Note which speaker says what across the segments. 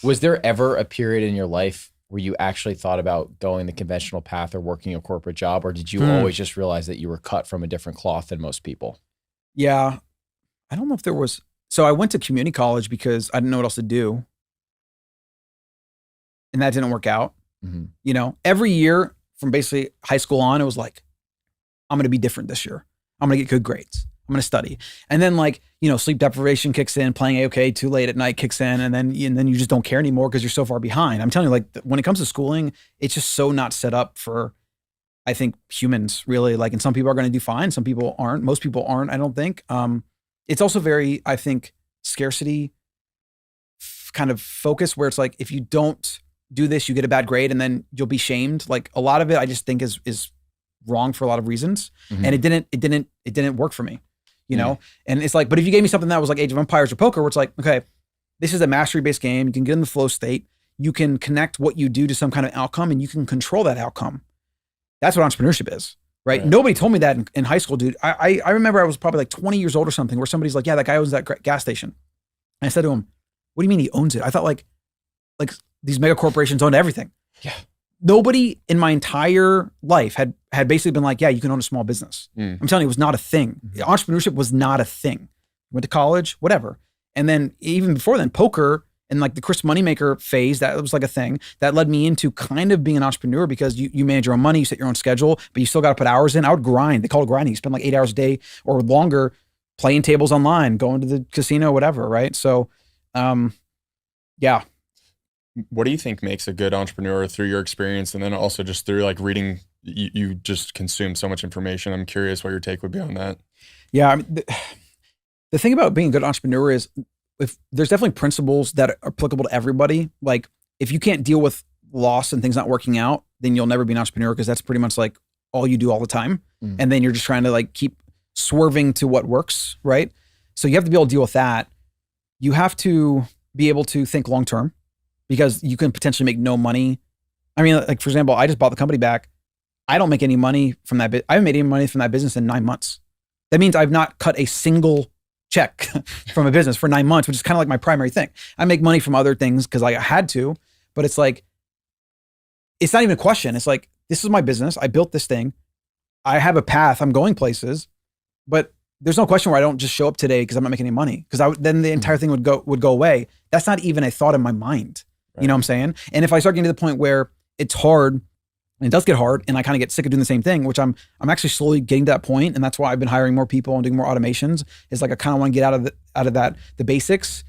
Speaker 1: Was there ever a period in your life where you actually thought about going the conventional path or working a corporate job, or did you
Speaker 2: Hmm.
Speaker 1: always just realize that you were cut from a different cloth than most people?
Speaker 2: Yeah. I don't know if there was. So I went to community college because I didn't know what else to do, and that didn't work out.
Speaker 1: Mm-hmm.
Speaker 2: Every year from basically high school on, it was like, I'm going to be different this year. I'm going to get good grades. I'm going to study. And then like, sleep deprivation kicks in, playing AOK too late at night kicks in. And then you just don't care anymore because you're so far behind. I'm telling you, like when it comes to schooling, it's just so not set up for, I think, humans really. Like, and some people are going to do fine. Some people aren't. Most people aren't, I don't think. It's also very, I think, scarcity kind of focus where it's like, if you don't do this, you get a bad grade and then you'll be shamed. Like a lot of it, I just think is wrong for a lot of reasons. And
Speaker 1: Mm-hmm.
Speaker 2: it didn't work for me, you know? And it's like, but if you gave me something that was like Age of Empires or poker, where it's like, okay, this is a mastery based game. You can get in the flow state. You can connect what you do to some kind of outcome and you can control that outcome. That's what entrepreneurship is, right?
Speaker 1: Right.
Speaker 2: Nobody told me that in high school, dude. I remember I was probably like 20 years old or something where somebody's like, yeah, that guy owns that gas station. And I said to him, what do you mean he owns it? I thought like these mega corporations owned everything.
Speaker 1: Yeah.
Speaker 2: Nobody in my entire life had basically been like, yeah, you can own a small business.
Speaker 1: Mm.
Speaker 2: I'm telling you, it was not a thing. Entrepreneurship was not a thing. Went to college, whatever. And then even before then, poker and like the Chris Moneymaker phase, that was like a thing that led me into kind of being an entrepreneur because you manage your own money, you set your own schedule, but you still got to put hours in. I would grind. They call it grinding. You spend like 8 hours a day or longer playing tables online, going to the casino, whatever, right? So, yeah.
Speaker 3: What do you think makes a good entrepreneur through your experience, and then also just through like reading? You just consume so much information. I'm curious what your take would be on that.
Speaker 2: Yeah, I mean, the thing about being a good entrepreneur is if there's definitely principles that are applicable to everybody. Like if you can't deal with loss and things not working out, then you'll never be an entrepreneur because that's pretty much like all you do all the time.
Speaker 1: Mm.
Speaker 2: And then you're just trying to like keep swerving to what works, right? So you have to be able to deal with that. You have to be able to think long term because you can potentially make no money. I mean, like for example, I just bought the company back. I don't make any money from that. I haven't made any money from that business in 9 months. That means I've not cut a single check from a business for 9 months, which is kind of like my primary thing. I make money from other things because I had to, but it's like, it's not even a question. It's like, this is my business. I built this thing. I have a path. I'm going places, but there's no question where I don't just show up today because I'm not making any money. Because then the entire thing would go away. That's not even a thought in my mind.
Speaker 1: Right.
Speaker 2: You know what I'm saying? And if I start getting to the point where it's hard, and it does get hard, and I kind of get sick of doing the same thing, which I'm actually slowly getting to that point, and that's why I've been hiring more people and doing more automations. Is like I kind of want to get out of that the basics,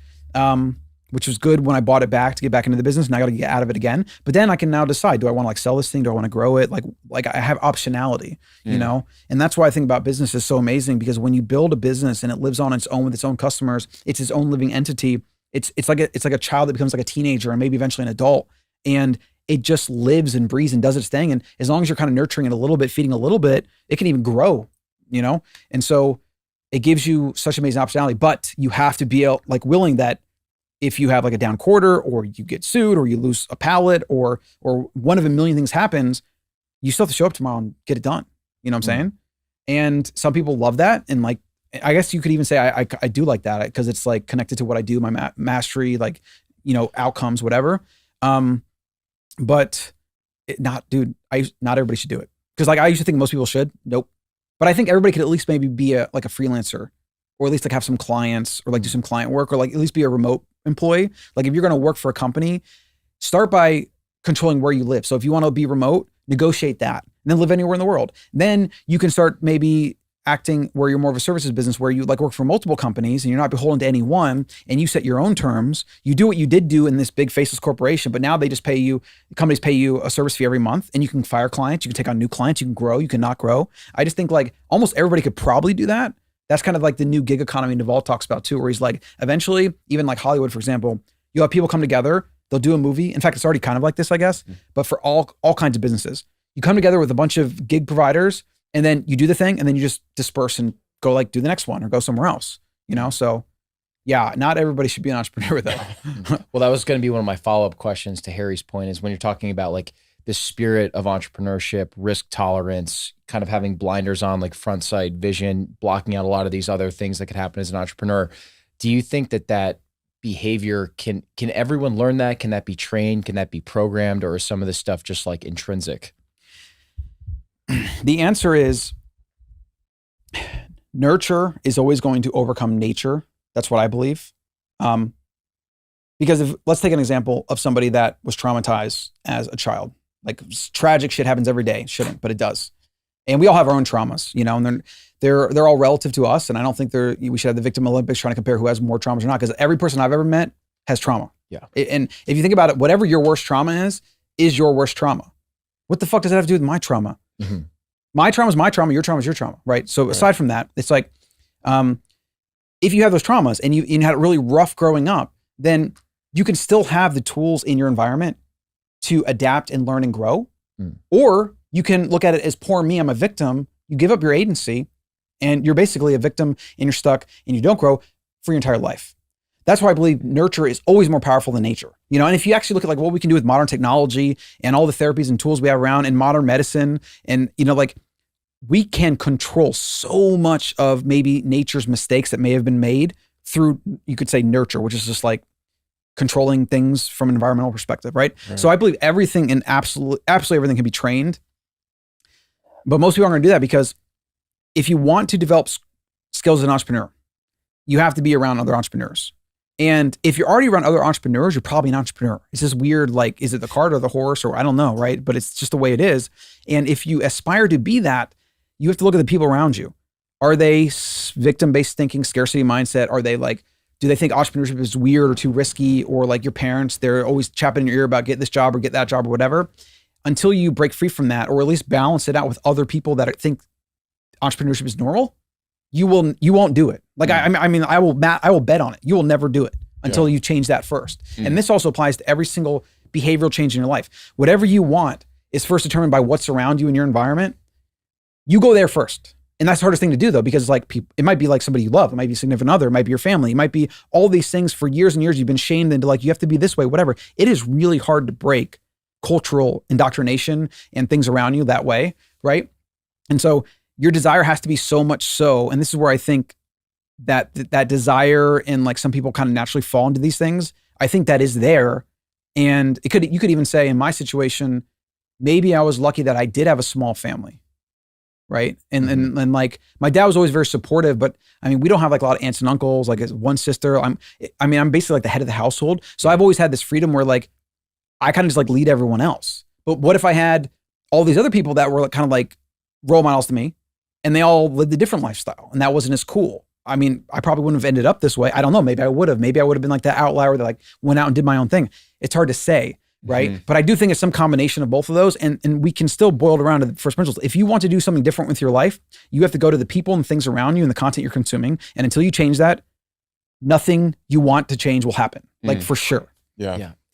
Speaker 2: which was good when I bought it back to get back into the business, and I got to get out of it again. But then I can now decide: do I want to like sell this thing? Do I want to grow it? Like I have optionality, you know. And that's why I think about business is so amazing because when you build a business and it lives on its own with its own customers, it's its own living entity. It's like a child that becomes like a teenager and maybe eventually an adult, and it just lives and breathes and does its thing. And as long as you're kind of nurturing it a little bit, feeding a little bit, it can even grow, you know? And so it gives you such amazing optionality, but you have to be like willing that if you have like a down quarter or you get sued or you lose a pallet or one of a million things happens, you still have to show up tomorrow and get it done. You know what I'm saying? And some people love that. And like, I guess you could even say I do like that because it's like connected to what I do, my mastery, like, outcomes, whatever. But not everybody should do it. Because like I used to think most people should. Nope. But I think everybody could at least maybe be a freelancer or at least like have some clients or like do some client work or like at least be a remote employee. Like if you're going to work for a company, start by controlling where you live. So if you want to be remote, negotiate that and then live anywhere in the world. Then you can start maybe acting where you're more of a services business where you like work for multiple companies and you're not beholden to any one and you set your own terms. You do what you did do in this big faceless corporation, but now they just companies pay you a service fee every month and you can fire clients, you can take on new clients, you can grow, you can not grow. I just think like almost everybody could probably do that. That's kind of like the new gig economy Naval talks about too, where he's like, eventually, even like Hollywood, for example, you'll have people come together, they'll do a movie. In fact, it's already kind of like this, I guess, but for all kinds of businesses. You come together with a bunch of gig providers and then you do the thing and then you just disperse and go like do the next one or go somewhere else, So yeah, not everybody should be an entrepreneur though.
Speaker 1: Well, that was going to be one of my follow-up questions to Harry's point is when you're talking about like the spirit of entrepreneurship, risk tolerance, kind of having blinders on, like front sight vision, blocking out a lot of these other things that could happen as an entrepreneur. Do you think that behavior, can everyone learn that? Can that be trained? Can that be programmed? Or is some of this stuff just like intrinsic?
Speaker 2: The answer is nurture is always going to overcome nature. That's what I believe. Because let's take an example of somebody that was traumatized as a child. Like tragic shit happens every day. Shouldn't, but it does. And we all have our own traumas, and they're all relative to us. And I don't think we should have the victim Olympics trying to compare who has more traumas or not, because every person I've ever met has trauma.
Speaker 1: Yeah.
Speaker 2: And if you think about it, whatever your worst trauma is your worst trauma. What the fuck does that have to do with my trauma?
Speaker 1: Mm-hmm.
Speaker 2: My trauma is my trauma. Your trauma is your trauma, right? So aside from that, it's like, if you have those traumas and you had it really rough growing up, then you can still have the tools in your environment to adapt and learn and grow. Or you can look at it as, poor me, I'm a victim. You give up your agency and you're basically a victim and you're stuck and you don't grow for your entire life. That's why I believe nurture is always more powerful than nature. And if you actually look at like what we can do with modern technology and all the therapies and tools we have around in modern medicine, and like we can control so much of maybe nature's mistakes that may have been made through, you could say, nurture, which is just like controlling things from an environmental perspective, right? So I believe everything and absolutely everything can be trained. But most people aren't going to do that, because if you want to develop skills as an entrepreneur, you have to be around other entrepreneurs. And if you're already around other entrepreneurs, you're probably an entrepreneur. It's this weird, like, is it the cart or the horse, or I don't know, right? But it's just the way it is. And if you aspire to be that, you have to look at the people around you. Are they victim-based thinking, scarcity mindset? Are they like, do they think entrepreneurship is weird or too risky? Or like your parents, they're always chapping in your ear about get this job or get that job or whatever. Until you break free from that, or at least balance it out with other people that think entrepreneurship is normal, you won't do it. Like, I will bet on it. You will never do it until you change that first. And this also applies to every single behavioral change in your life. Whatever you want is first determined by what's around you in your environment. You go there first. And that's the hardest thing to do, though, because like it might be like somebody you love, it might be a significant other, it might be your family, it might be all these things for years and years you've been shamed into, like, you have to be this way, whatever. It is really hard to break cultural indoctrination and things around you that way, right? And so your desire has to be so much so, and this is where I think that desire, and like some people kind of naturally fall into these things, I think that is there. And you could even say, in my situation, maybe I was lucky that I did have a small family, right? And like my dad was always very supportive, but I mean, we don't have like a lot of aunts and uncles, like one sister. I'm basically like the head of the household. So I've always had this freedom where like I kind of just like lead everyone else. But what if I had all these other people that were kind of like role models to me, and they all lived a different lifestyle, and that wasn't as cool? I mean, I probably wouldn't have ended up this way. I don't know. Maybe I would have. Maybe I would have been like that outlier that like went out and did my own thing. It's hard to say, right? But I do think it's some combination of both of those, and we can still boil it around to the first principles. If you want to do something different with your life, you have to go to the people and things around you and the content you're consuming. And until you change that, nothing you want to change will happen, like for sure.
Speaker 3: Yeah.